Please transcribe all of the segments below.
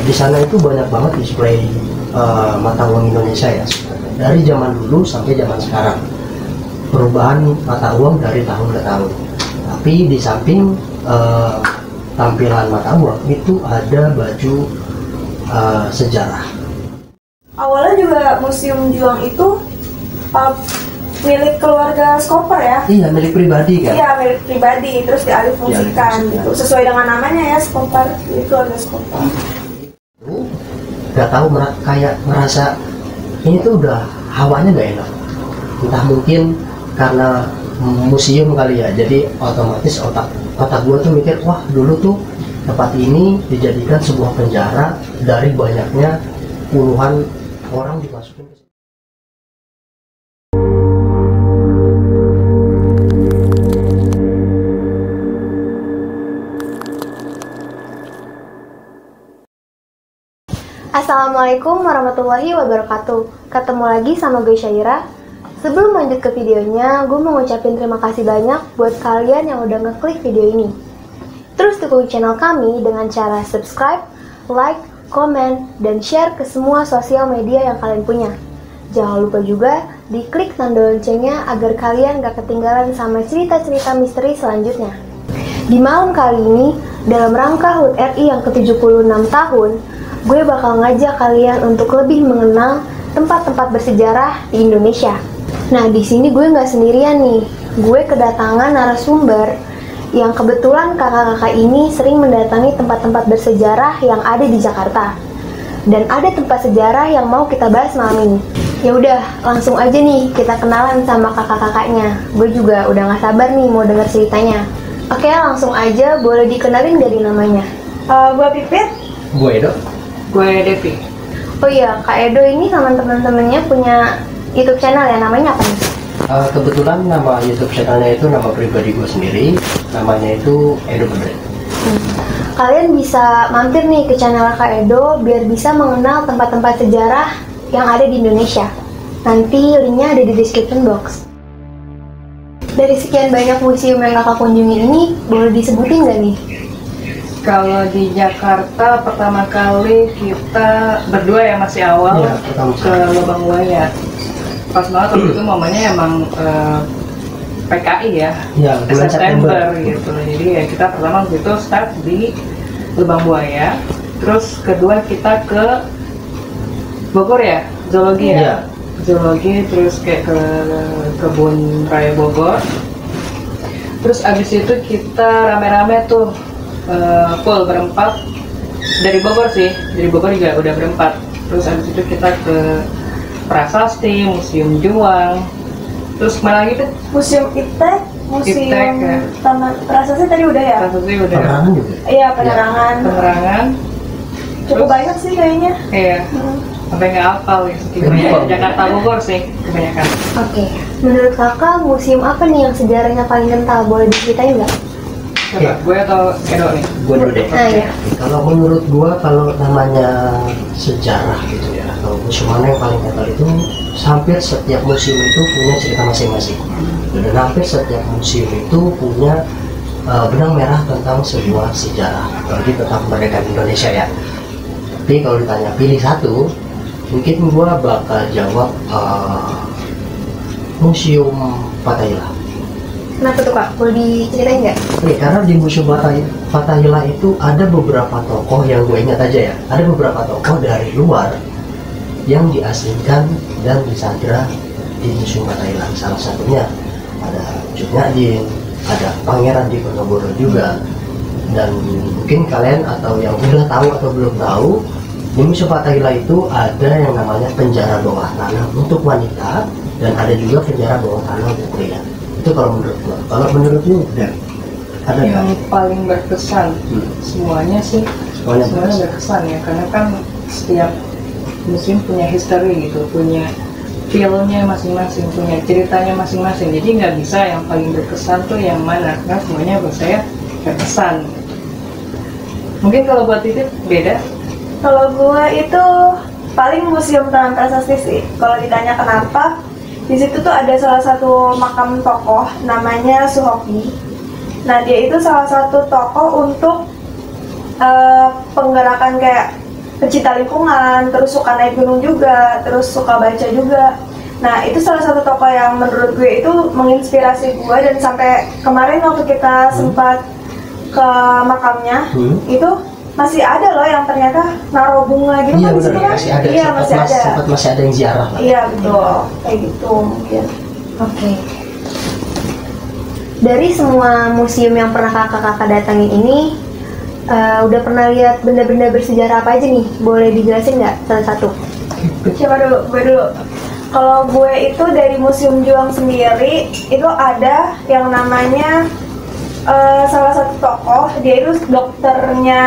Di sana itu banyak banget display mata uang Indonesia ya, dari zaman dulu sampai zaman sekarang, perubahan mata uang dari tahun ke tahun. Tapi di samping tampilan mata uang itu ada baju sejarah. Awalnya juga Museum Juang itu milik keluarga Skoper ya? Iya, milik pribadi kan? Iya, milik pribadi, terus dialihfungsikan gitu. Sesuai dengan namanya ya, Skoper, milik keluarga Skoper. Gak tahu kayak ngerasa ini tuh udah hawanya gak enak. Entah mungkin karena museum kali ya, jadi otomatis otak gue tuh mikir, wah dulu tuh tempat ini dijadikan sebuah penjara, dari banyaknya puluhan orang dimasukin ke sini. Assalamualaikum warahmatullahi wabarakatuh. Ketemu lagi sama gue Syaira. Sebelum lanjut ke videonya, gue mau ngucapin terima kasih banyak buat kalian yang udah ngeklik video ini. Terus dukung channel kami dengan cara subscribe, like, komen, dan share ke semua sosial media yang kalian punya. Jangan lupa juga diklik tanda loncengnya agar kalian gak ketinggalan sama cerita-cerita misteri selanjutnya. Di malam kali ini, dalam rangka HUT RI yang ke-76 tahun, gue bakal ngajak kalian untuk lebih mengenal tempat-tempat bersejarah di Indonesia. Nah, di sini gue nggak sendirian nih. Gue kedatangan narasumber yang kebetulan kakak-kakak ini sering mendatangi tempat-tempat bersejarah yang ada di Jakarta. Dan ada tempat sejarah yang mau kita bahas malam ini. Ya udah, langsung aja nih kita kenalan sama kakak-kakaknya. Gue juga udah nggak sabar nih mau denger ceritanya. Oke, langsung aja, boleh dikenalin dari namanya. Gue Pipit. Gue Edo. Gue Devi. Oh iya, Kak Edo ini sama teman-temannya punya YouTube channel ya, namanya apa nih? Kebetulan nama YouTube channelnya itu nama pribadi gue sendiri, namanya itu Edo Bedret. Kalian bisa mampir nih ke channel Kak Edo biar bisa mengenal tempat-tempat sejarah yang ada di Indonesia. Nanti linknya ada di description box. Dari sekian banyak museum yang kakak kunjungi ini, boleh disebutin nggak nih? Kalau di Jakarta pertama kali kita berdua ya masih awal ya, ke Lubang Buaya. Pas banget waktu itu momennya emang PKI ya, bulan September gitu. Jadi ya kita pertama waktu itu start di Lubang Buaya. Terus kedua kita ke Bogor ya, zoologi ya. Ya. Zoologi, terus kayak ke kebun raya Bogor. Terus abis itu kita rame-rame tuh full berempat dari Bogor sih, dari Bogor juga udah berempat. Terus abis itu kita ke Prasasti, Museum Juang, terus kemana lagi tuh? Museum Iptek, Museum Iptek, ya. Taman Prasasti tadi udah ya? Prasasti udah. Penerangan juga. Iya, penerangan. Penerangan. Cukup Terus, banyak sih kayaknya. Iya. Sampai nggak hafal ya, kebanyakan Jakarta Bogor sih kebanyakan. Oke, menurut kakak museum apa nih yang sejarahnya paling kental? Boleh diceritain nggak? Coba, gue atau Edo nih? Gue dulu deh. Nah, ya. Kalau menurut gue, kalau namanya sejarah gitu ya, kalau museum mana yang paling kental itu, hampir setiap museum itu punya cerita masing-masing. Dan hampir setiap museum itu punya benang merah tentang sebuah sejarah, apalagi tentang kemerdekaan Indonesia ya. Tapi kalau ditanya pilih satu, mungkin gue bakal jawab Museum Fathahillah. Kenapa tuh Kak? Boleh diceritain nggak? Karena di Museum Fathahillah itu ada beberapa tokoh yang gue ingat aja ya. Ada beberapa tokoh dari luar yang diasingkan dan disandra di Museum Fathahillah. Salah satunya ada Cut Nyak, ada Pangeran Diponegoro juga. Dan mungkin kalian atau yang udah tahu atau belum tahu, di Museum Fathahillah itu ada yang namanya penjara bawah tanah untuk wanita, dan ada juga penjara bawah tanah untuk pria. Itu kalau menurut lo. Kalau menurut lo, ada yang nggak? paling berkesan semuanya sih, semuanya berkesan ya, karena kan setiap museum punya history gitu, punya feelnya masing-masing, punya ceritanya masing-masing. Jadi nggak bisa yang paling berkesan tuh yang mana, karena semuanya buat saya berkesan. Mungkin kalau buat Titit beda. Kalau gue itu paling Museum Taman Prasasti sih. Kalau ditanya kenapa, di situ tuh ada salah satu makam tokoh namanya Suhoki. Nah, dia itu salah satu tokoh untuk penggerakan kayak pencinta lingkungan, terus suka naik gunung juga, terus suka baca juga. Nah itu salah satu tokoh yang menurut gue itu menginspirasi gue, dan sampai kemarin waktu kita sempat ke makamnya itu masih ada loh yang ternyata naruh bunga gitu. Iya kan di benar, situ kan? masih ada. Iya masih ada. Sempat masih ada yang ziarah lah. Iya betul, kayak gitu mungkin. Oke. Dari semua museum yang pernah kakak-kakak datangin ini, udah pernah lihat benda-benda bersejarah apa aja nih? Boleh dijelasin nggak satu-satu? Siapa dulu? Gue dulu. Kalau gue itu dari Museum Juang sendiri itu ada yang namanya salah satu tokoh, dia itu dokternya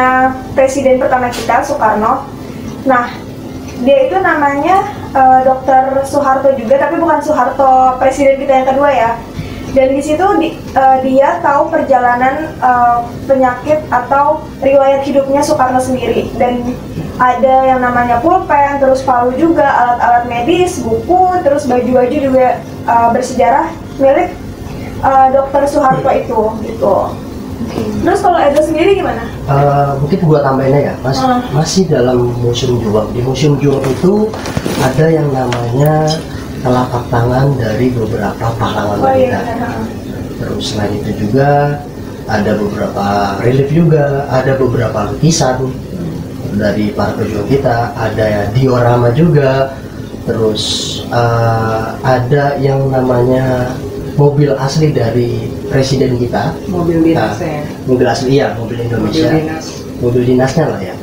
presiden pertama kita, Soekarno. Nah, dia itu namanya Dokter Soeharto juga, tapi bukan Soeharto presiden kita yang kedua ya. Dan di situ dia tahu perjalanan penyakit atau riwayat hidupnya Soekarno sendiri, dan ada yang namanya pulpen, terus palu juga, alat-alat medis, buku, terus baju-baju juga bersejarah milik Dokter Soeharto itu gitu. Terus kalau Edo sendiri gimana? Mungkin gua tambahin ya, masih dalam Museum Juang. Di Museum Juang itu ada yang namanya telapak tangan dari beberapa pahlawan wanita. Terus selain itu juga ada beberapa relief juga, ada beberapa lukisan dari para pejuang kita, ada diorama juga. Terus ada yang namanya mobil asli dari presiden kita. Mobil dinasnya. Mobil asli, iya, mobil Indonesia. Mobil dinasnya lah ya.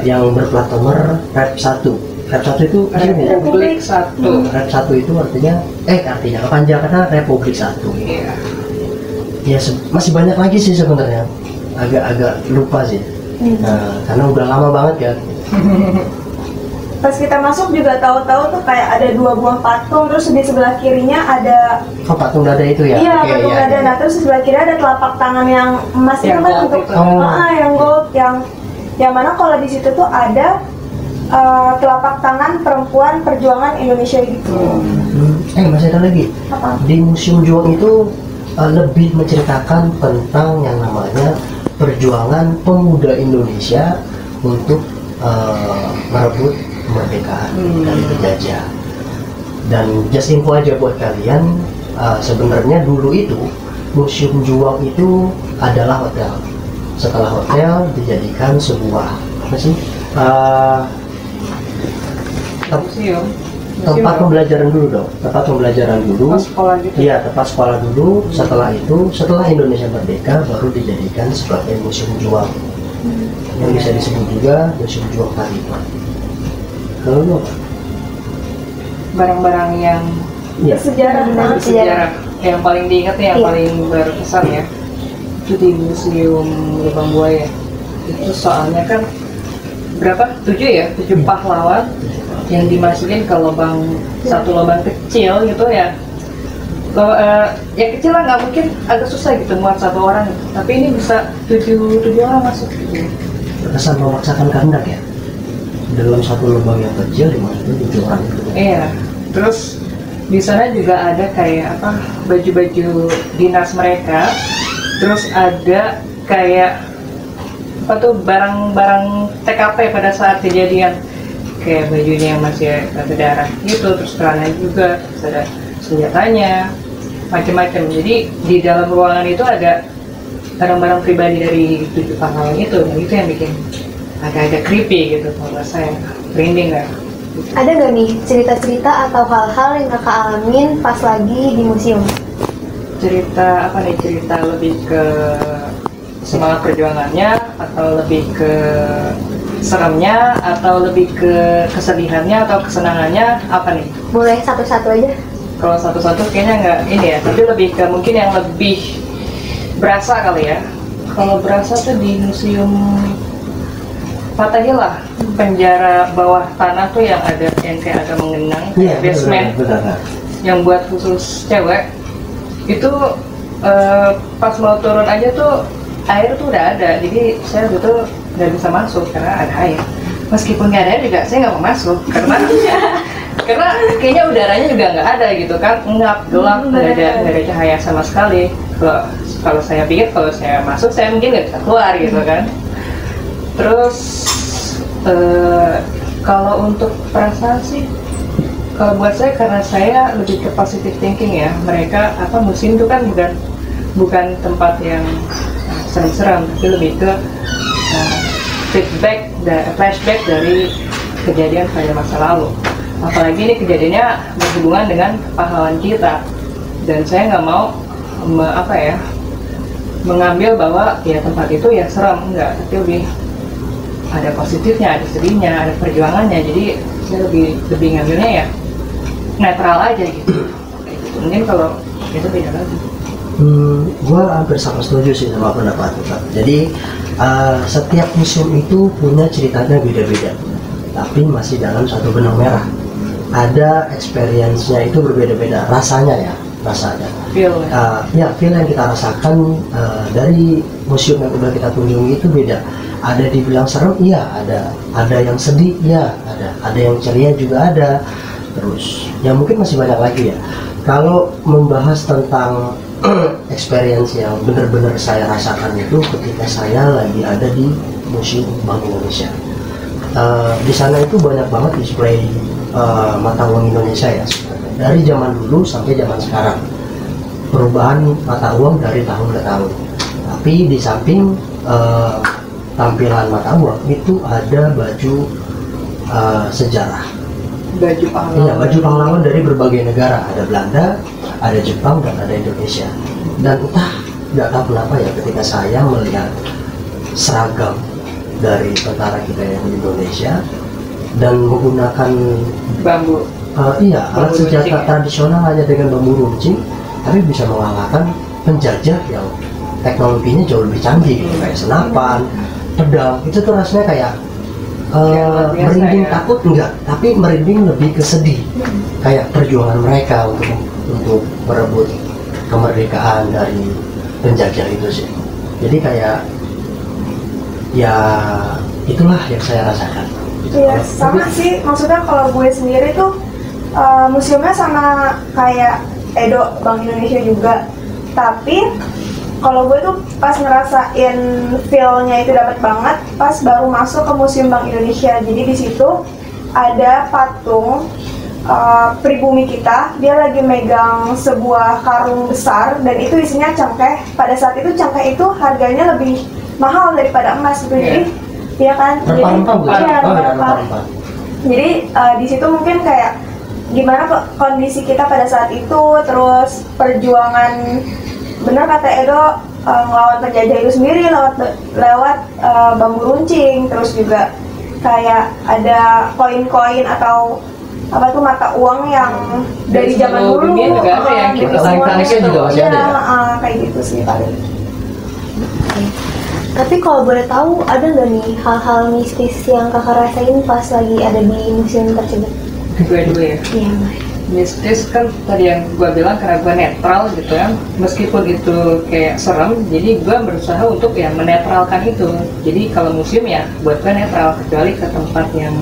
Yang berplat nomor Rep 1. Rep 1 itu Republik 1. Rep 1 itu artinya kepanjangan Republik 1. Iya. Ya masih banyak lagi sih sebenarnya. Agak lupa sih. Karena udah lama banget kan. Pas kita masuk juga tahu-tahu tuh kayak ada 2 buah patung, terus di sebelah kirinya ada Patung dada itu ya? Iya, patung dada. Nah, terus di sebelah kiri ada telapak tangan yang emas itu kan, untuk yang gold, yang mana kalau di situ tuh ada telapak tangan perempuan perjuangan Indonesia gitu. Masih ada lagi. Apa? Di Museum Juang itu lebih menceritakan tentang yang namanya perjuangan pemuda Indonesia untuk merebut kemerdekaan dari penjajah. Dan just info aja buat kalian, sebenarnya dulu itu Museum Juang itu adalah hotel. Setelah hotel dijadikan sebuah apa sih? Tempat pembelajaran dulu dong, tempat pembelajaran dulu. Sekolah gitu. Iya, tempat sekolah dulu. Setelah itu, setelah Indonesia merdeka, baru dijadikan sebagai Museum Juang. Yang bisa disebut juga Museum Juang Taliban. Kalau lu apa? Barang-barang yang Sejarah. yang paling diingat nih, yang paling berkesan ya, itu di Museum Lubang Buaya. Itu soalnya kan berapa? 7 ya? 7 pahlawan yang dimasukin ke satu lubang kecil gitu ya. Ya kecil lah, nggak mungkin, agak susah gitu muat 1 orang gitu. Tapi ini bisa 7 orang masuk gitu. Terkesan memaksakan kehendak ya. Dalam satu lubang yang kecil dimasukin 7 orang itu. Iya. Terus di sana juga ada kayak baju-baju dinas mereka. Terus ada kayak barang-barang TKP pada saat kejadian, kayak bajunya yang masih ada darah gitu, terus celana juga, terus ada senjatanya, macam-macam. Jadi di dalam ruangan itu ada barang-barang pribadi dari 7 pahlawan itu, dan itu yang bikin agak-agak creepy gitu kalau saya, merinding kan. Ada nggak nih cerita-cerita atau hal-hal yang kakak alamin pas lagi di museum? Cerita apa nih? Cerita lebih ke semangat perjuangannya, atau lebih ke seremnya, atau lebih ke kesedihannya atau kesenangannya, apa nih? Boleh satu-satu aja. Kalau satu-satu kayaknya nggak ini ya, tapi lebih ke mungkin yang lebih berasa kali ya. Kalau berasa tuh di Museum Fathahillah, penjara bawah tanah tuh yang ada yang kayak agak mengenang, basement, benar. yang buat khusus cewek. Itu pas mau turun aja tuh air tuh udah ada, jadi saya tuh nggak bisa masuk karena ada air. Meskipun nggak ada air juga saya nggak mau masuk karena karena kayaknya udaranya juga nggak ada gitu kan, ngap, gelap, nggak ada cahaya sama sekali. Kalau saya pikir kalau saya masuk saya mungkin nggak bisa keluar gitu kan. Terus kalau untuk perasaan sih, kalau buat saya karena saya lebih ke positive thinking ya. Mereka museum itu kan bukan tempat yang serem-serem, tapi lebih ke flashback dari kejadian pada masa lalu. Apalagi ini kejadiannya berhubungan dengan pahlawan kita, dan saya nggak mau mengambil bahwa ya tempat itu ya serem, enggak, tapi lebih ada positifnya, ada sedihnya, ada perjuangannya. Jadi saya lebih ngambilnya ya netral aja gitu. Mungkin kalau itu beda lagi. Gue hampir sama setuju sih sama pendapat Pak. Jadi setiap museum itu punya ceritanya beda-beda, tapi masih dalam satu benang merah. Ada experience-nya itu berbeda-beda, rasanya. Feel yang kita rasakan dari museum yang udah kita kunjungi itu beda. Ada dibilang serem, iya ada yang sedih, iya ada yang ceria juga ada. Terus ya mungkin masih banyak lagi ya. Kalau membahas tentang experience yang benar-benar saya rasakan itu ketika saya lagi ada di Museum Bank Indonesia. Di sana itu banyak banget display mata uang Indonesia ya, dari zaman dulu sampai zaman sekarang, perubahan mata uang dari tahun ke tahun. Tapi di samping tampilan mata uang itu ada baju sejarah, baju pahlawan. Iya, baju pahlawan dari berbagai negara. Ada Belanda, ada Jepang, dan ada Indonesia. Dan entah nggak tahu kenapa ya, ketika saya melihat seragam dari tentara kita yang di Indonesia dan menggunakan bambu, alat senjata tradisional hanya dengan bambu runcing, tapi bisa mengalahkan penjajah yang teknologinya jauh lebih canggih gitu, kayak senapan, pedang. Itu tuh rasanya kayak merinding ya. Takut enggak, tapi merinding lebih ke sedih, kayak perjuangan mereka untuk merebut kemerdekaan dari penjajah itu sih. Jadi kayak ya itulah yang saya rasakan. Iya, sama sih. Maksudnya kalau gue sendiri tuh museumnya sama kayak Edo Bank Indonesia juga. Tapi kalau gue tuh pas ngerasain feel-nya itu dapat banget pas baru masuk ke Museum Bank Indonesia. Jadi di situ ada patung pribumi kita, dia lagi megang sebuah karung besar dan itu isinya cengkeh. Pada saat itu cengkeh itu harganya lebih mahal daripada emas gitu. Jadi ya kan, rempah-rempah. Jadi di situ mungkin kayak gimana kondisi kita pada saat itu, terus perjuangan, benar kata Edo, ngelawan penjajah itu sendiri lewat bambu runcing. Terus juga kayak ada koin-koin atau mata uang yang dari zaman dulu, yang kita tarik-tariknya juga masih ada ya? Kayak gitu sih paling. Tapi kalau boleh tahu, ada nggak nih hal-hal mistis yang kakak rasain pas lagi ada di museum tersebut? Gue dulu ya. Iya, boleh. Mistis kan tadi yang gue bilang karena gue netral gitu ya, meskipun itu kayak serem, jadi gue berusaha untuk ya menetralkan itu. Jadi kalau museum ya buat gue netral, kecuali ke tempat yang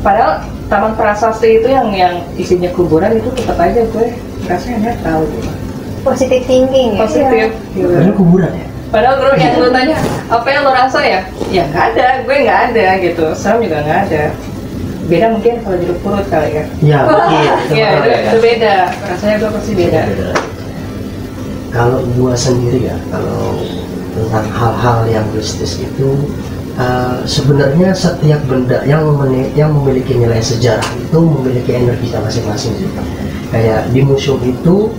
padahal taman prasasti itu yang isinya kuburan itu tetap aja gue rasanya netral gitu. Positive thinking ya? Positif. Karena kuburan ya. Padahal bro yang lo tanya apa yang lo rasa ya nggak ada, gue nggak ada gitu, serem juga nggak ada. Beda mungkin kalau jeruk purut kali ya. Iya mungkin. Itu beda, rasanya gue pasti beda. Kalau gue sendiri ya, kalau tentang hal-hal yang mistis itu sebenarnya setiap benda yang memiliki nilai sejarah itu memiliki energinya masing-masing sih. Kayak di museum itu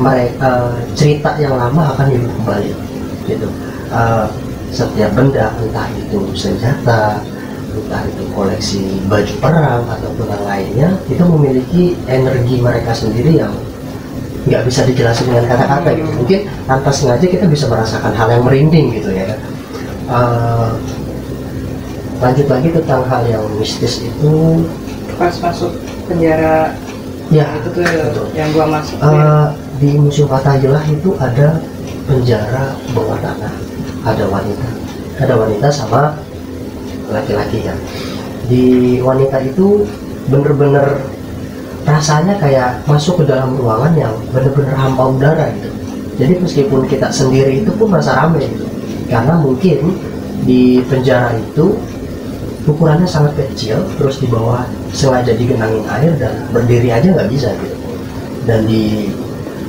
mereka cerita yang lama akan hidup kembali gitu. Setiap benda, entah itu senjata, entah itu koleksi baju perang ataupun yang lainnya, itu memiliki energi mereka sendiri yang nggak bisa dijelasin dengan kata-kata gitu. Mungkin tanpa sengaja kita bisa merasakan hal yang merinding gitu ya. Lanjut lagi tentang hal yang mistis itu, pas masuk penjara ya itu tuh betul. Yang gua masuk di Museum Fatahillah itu ada penjara bawah tanah, ada wanita sama laki-laki ya. Di wanita itu bener-bener rasanya kayak masuk ke dalam ruangan yang bener-bener hampa udara gitu. Jadi meskipun kita sendiri itu pun merasa ramai gitu, karena mungkin di penjara itu ukurannya sangat kecil, terus di bawah sengaja digenangin air dan berdiri aja nggak bisa gitu. Dan di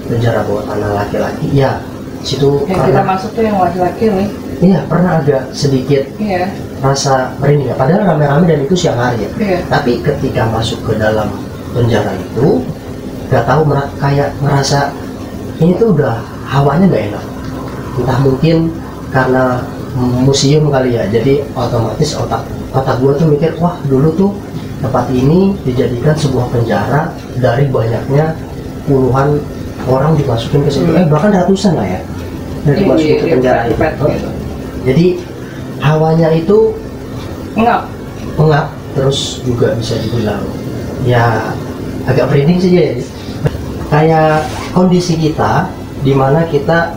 penjara bawah tanah laki-laki, ya situ Yang kita masuk tuh yang laki-laki nih. iya pernah agak sedikit Iya. rasa merinding ya. Padahal rame-rame dan itu siang hari ya. Iya. Tapi ketika masuk ke dalam penjara itu, nggak tahu kayak merasa ini tuh udah hawanya nggak enak. Entah mungkin karena museum kali ya, jadi otomatis otak gue tuh mikir, wah dulu tuh tempat ini dijadikan sebuah penjara dari banyaknya puluhan orang dimasukin ke situ, bahkan ratusan lah ya yang dimasukin ke penjara itu. Jadi hawanya itu pengap, terus juga bisa dibilang ya agak merinding sih ya. Kayak kondisi kita dimana kita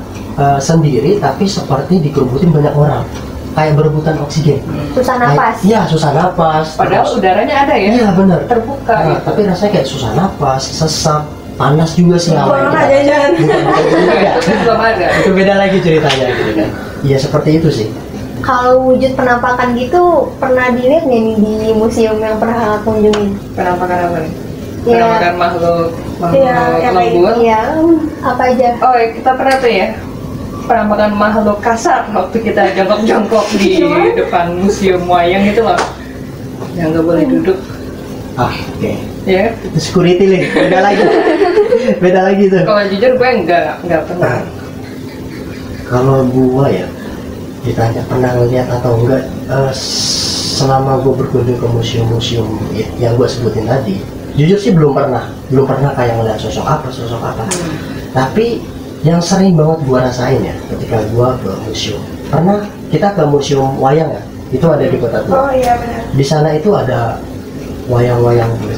sendiri tapi seperti dikerubutin banyak orang, kayak berebutan oksigen. Susah napas. Iya, susah napas. Padahal terus, udaranya ada ya. iya benar. Terbuka. Nah, gitu. tapi rasanya kayak susah napas, sesak, panas juga sih. Corona jajan. Itu belum ada. Itu beda lagi ceritanya gitu kan. Iya seperti itu sih. Kalau wujud penampakan gitu pernah dilihat nggak nih di museum yang pernah kunjungi? Penampakan apa nih? Ya. Penampakan makhluk Iya, yang kayak lembut. Iya, apa aja? Oh, ya, kita pernah tuh ya. Penampakan makhluk kasar waktu kita jongkok-jongkok di depan museum wayang itu loh. Yang nggak boleh duduk. Ah, oke. Ya. Itu security lagi, beda lagi. Beda lagi tuh. Kalau jujur gue nggak pernah. Nah, kalau gua ya ditanya pernah ngeliat atau enggak, selama gua berkunjung ke museum-museum yang gua sebutin tadi, jujur sih belum pernah kayak ngeliat sosok apa. Tapi yang sering banget gua rasain ya ketika gua ke museum, pernah kita ke museum wayang ya, itu ada di kota tua. Oh iya benar. Di sana itu ada wayang-wayang gitu.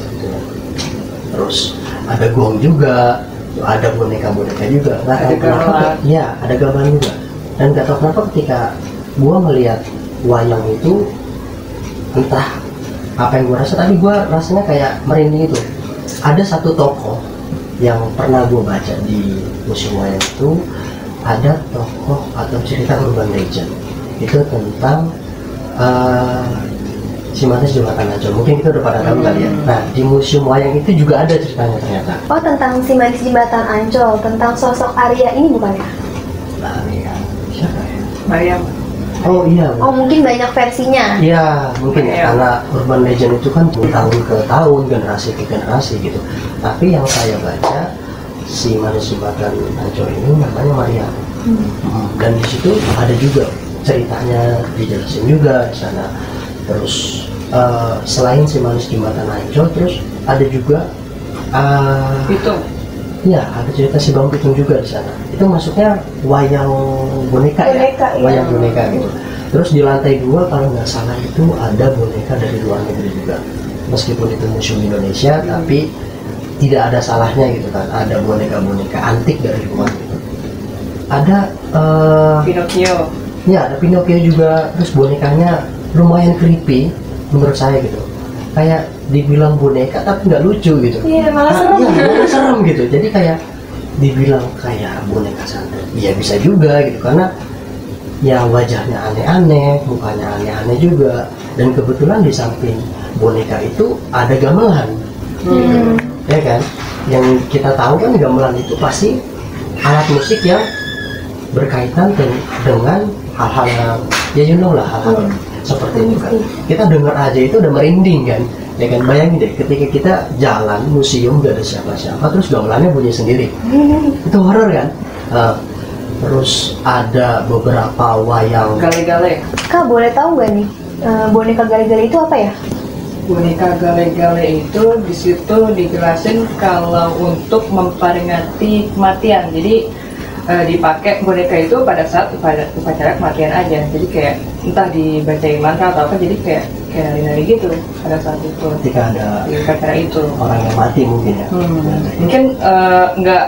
Terus ada gong juga, ada boneka-boneka juga. Nggak Ada tahu kenapa, gamelan. iya ada gamelan juga. Dan nggak tahu kenapa ketika gua melihat wayang itu, entah apa yang gua rasa, tapi gua rasanya kayak merinding itu. Ada satu tokoh yang pernah gua baca di museum wayang itu, ada tokoh atau cerita urban legend itu tentang si Manis Jembatan Ancol. Mungkin kita udah pada tahu kali ya. Nah di museum wayang itu juga ada ceritanya ternyata. Oh, tentang si manis jembatan Ancol, tentang sosok Arya ini bukan ya? Nah, ya. Siapa ya? Mariam. Oh iya. Oh, mungkin banyak versinya. Iya mungkin ya, Iya. karena urban legend itu kan tahun ke tahun, generasi ke generasi gitu. Tapi yang saya baca, si Manis Jembatan Ancol ini namanya Maria. Dan di situ ada juga ceritanya, dijelasin juga di sana. Terus selain si Manis Jembatan Ancol, terus ada juga Itu. ya ada cerita si Bang Pitung juga di sana. Itu maksudnya wayang boneka ya, Boneka, iya. wayang boneka gitu. Terus di lantai 2 kalau nggak salah itu ada boneka dari luar negeri juga. Meskipun itu museum Indonesia, tapi tidak ada salahnya gitu kan. Ada boneka-boneka antik dari luar gitu. Ada Pinocchio. ya ada Pinocchio juga. Terus bonekanya lumayan creepy menurut saya gitu. Kayak dibilang boneka tapi nggak lucu gitu. Iya, malah serem. Iya, malah serem gitu. Jadi kayak dibilang kayak boneka santet, ya bisa juga gitu, karena ya wajahnya aneh-aneh, mukanya aneh-aneh juga. Dan kebetulan di samping boneka itu ada gamelan, ya kan? Yang kita tahu kan gamelan itu pasti alat musik yang berkaitan dengan hal-hal yang ya you know lah, hal-hal seperti itu kan. Kita dengar aja itu udah merinding kan, ya kan? Bayangin deh ketika kita jalan museum gak ada siapa-siapa, terus gamelannya bunyi sendiri, itu horor kan? Terus ada beberapa wayang. Gale-gale. Kak, boleh tahu nggak nih, boneka gale-gale itu apa ya? Boneka gale-gale itu di situ dijelasin kalau untuk memperingati kematian. Jadi dipakai boneka itu pada saat upacara kematian aja. Jadi kayak entah dibacain mantra atau apa, jadi kayak nari-nari gitu pada saat itu. Ketika ada Di upacara itu. orang yang mati mungkin ya. Mungkin nggak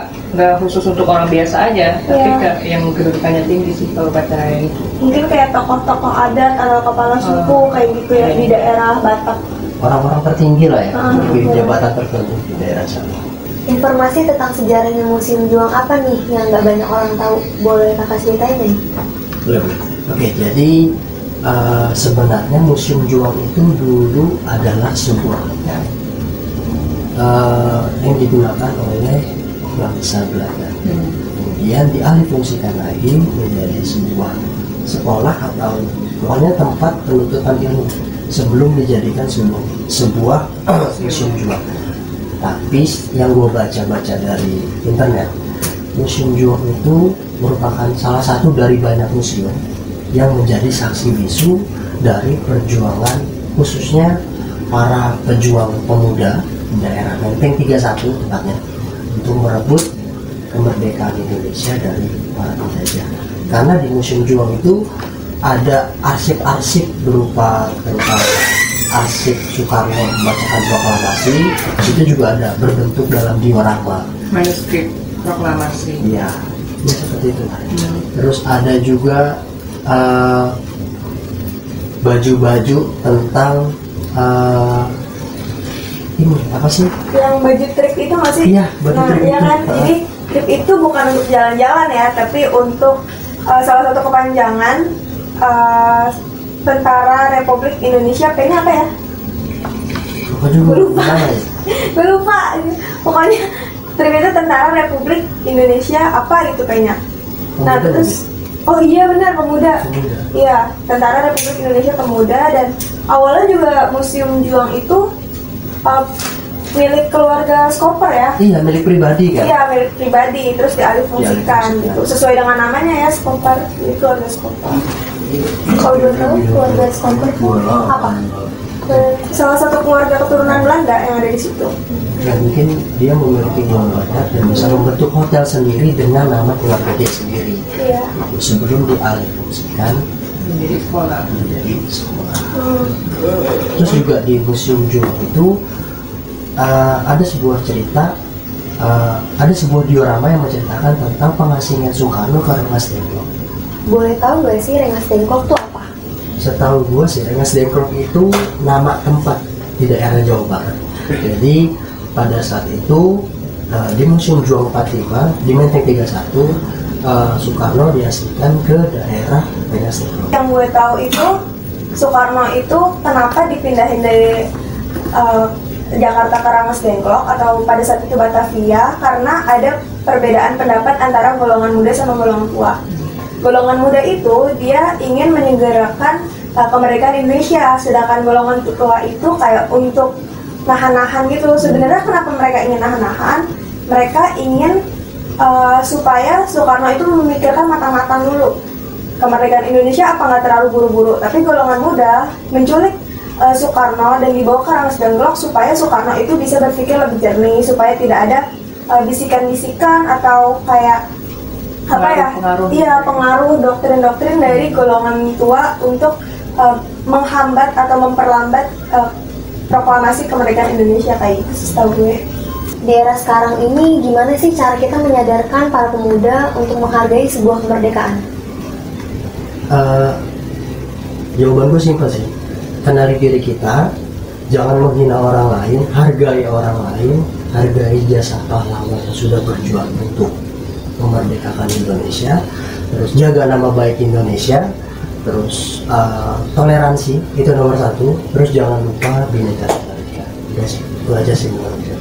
khusus untuk orang biasa aja, tapi Iya. kayak yang kedudukannya tinggi sih kalau upacara ini. Mungkin kayak tokoh-tokoh adat atau kepala suku kayak gitu ya di daerah Batak. Orang-orang tertinggi lah ya, di iya. jabatan tertentu di daerah sana. Informasi tentang sejarahnya Museum Juang apa nih yang nggak banyak orang tahu? Boleh kakak ceritain nih? Boleh. Oke, jadi sebenarnya Museum Juang itu dulu adalah sebuah hotel yang digunakan oleh bangsa Belanda. Kemudian dialihfungsikan lagi menjadi sebuah sekolah atau pokoknya tempat penuntutan ilmu sebelum dijadikan sebuah museum juang. Tapi yang gue baca-baca dari internet, Museum Juang itu merupakan salah satu dari banyak museum yang menjadi saksi bisu dari perjuangan khususnya para pejuang pemuda daerah Menteng 31 tepatnya untuk merebut kemerdekaan Indonesia dari para penjajah. Karena di Museum Juang itu ada arsip-arsip berupa tentang arsip Soekarno membacakan proklamasi. Itu juga ada berbentuk dalam diorama manuskrip proklamasi. Iya, ya seperti itu. Terus ada juga baju-baju tentang ini apa sih? Yang baju trip itu masih? Iya, baju trip iya itu. Kan? Jadi trip itu bukan untuk jalan-jalan ya, tapi untuk salah satu kepanjangan Tentara Republik Indonesia, kayaknya apa ya? Gue lupa. Pokoknya trip itu Tentara Republik Indonesia apa gitu kayaknya. Nah terus, oh iya benar, pemuda. Iya, Tentara Republik Indonesia Pemuda. Dan awalnya juga Museum Juang itu milik keluarga Skoper ya. Iya, milik pribadi kan? Iya, milik pribadi, terus dialihfungsikan gitu. Sesuai dengan namanya ya, Skoper, jadi keluarga Skoper. Kalau belum tahu keluarga Skoper apa? Salah satu keluarga keturunan Belanda yang ada di situ. Ya mungkin dia memiliki uang banyak dan bisa membentuk hotel sendiri dengan nama keluarga dia sendiri. Iya. Sebelum dialihfungsikan Menjadi sekolah. Terus juga di Museum Juang itu ada sebuah cerita, ada sebuah diorama yang menceritakan tentang pengasingan Soekarno ke Rengas Dengklok. Boleh tahu nggak sih Rengas Dengklok tuh apa? Setahu gue sih Rengas Dengklok itu nama tempat di daerah Jawa Barat. Jadi pada saat itu di Museum Juang 45 di Menteng 31 Soekarno diasingkan ke daerah Rengas Dengklok. Yang gue tahu itu Soekarno itu kenapa dipindahin dari Jakarta ke Rengas Dengklok atau pada saat itu Batavia, karena ada perbedaan pendapat antara golongan muda sama golongan tua. Golongan muda itu dia ingin menyegerakan kemerdekaan Indonesia, sedangkan golongan tua itu kayak untuk nahan-nahan gitu. Sebenarnya kenapa mereka ingin nahan-nahan? Mereka ingin supaya Soekarno itu memikirkan matang-matang dulu kemerdekaan Indonesia, apa nggak terlalu buru-buru. Tapi golongan muda menculik Soekarno dan dibawa ke Rengas Dengklok supaya Soekarno itu bisa berpikir lebih jernih, supaya tidak ada bisikan-bisikan atau kayak pengaruh doktrin-doktrin dari golongan tua untuk menghambat atau memperlambat proklamasi kemerdekaan Indonesia kayak gitu, setahu gue. Di era sekarang ini gimana sih cara kita menyadarkan para pemuda untuk menghargai sebuah kemerdekaan? Jawaban gue simpel sih, kenali diri kita, jangan menghina orang lain, hargai orang lain, hargai jasa pahlawan yang sudah berjuang untuk memerdekakan Indonesia, terus jaga nama baik Indonesia, terus toleransi itu nomor satu, terus jangan lupa Bhinneka Tunggal Ika. Itu aja sih menurut gue.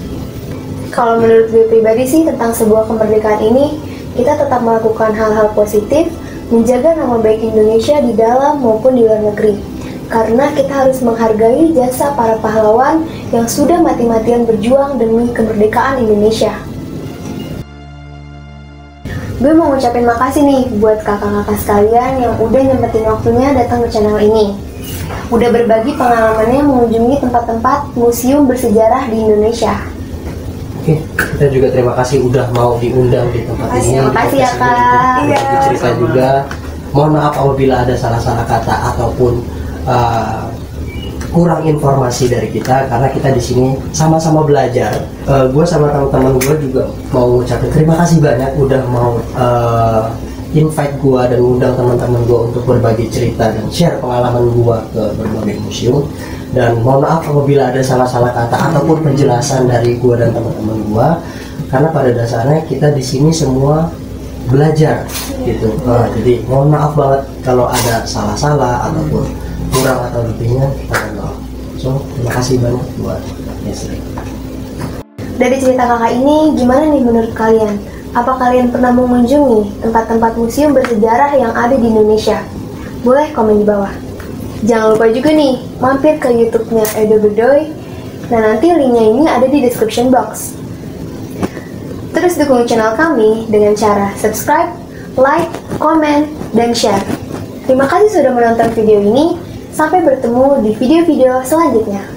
Kalau menurut gue pribadi sih tentang sebuah kemerdekaan ini, kita tetap melakukan hal-hal positif, menjaga nama baik Indonesia di dalam maupun di luar negeri. Karena kita harus menghargai jasa para pahlawan yang sudah mati-matian berjuang demi kemerdekaan Indonesia. Gue mau ngucapin makasih nih buat kakak-kakak sekalian yang udah nyempetin waktunya datang ke channel ini. Udah berbagi pengalamannya mengunjungi tempat-tempat museum bersejarah di Indonesia. Oke, kita juga terima kasih udah mau diundang di tempat ini. Terima kasih ya Kak. Iya. Cerita juga. Mohon maaf apabila ada salah-salah kata ataupun kurang informasi dari kita, karena kita di sini sama-sama belajar. Gue sama teman-teman gue juga mau ucapin terima kasih banyak udah mau invite gue dan undang teman-teman gue untuk berbagi cerita dan share pengalaman gue ke berbagai museum. Dan mohon maaf apabila ada salah-salah kata ataupun penjelasan dari gue dan teman-teman gue, karena pada dasarnya kita di sini semua belajar gitu. Jadi mohon maaf banget kalau ada salah-salah ataupun kurang atau lebihnya, kita mohon maaf. So terima kasih banyak buat Yesri. Dari cerita kakak ini, gimana nih menurut kalian? Apa kalian pernah mengunjungi tempat-tempat museum bersejarah yang ada di Indonesia? Boleh komen di bawah. Jangan lupa juga nih, mampir ke YouTube-nya Edo Bedoy. Nah, nanti linknya ini ada di description box. Terus dukung channel kami dengan cara subscribe, like, komen, dan share. Terima kasih sudah menonton video ini. Sampai bertemu di video-video selanjutnya.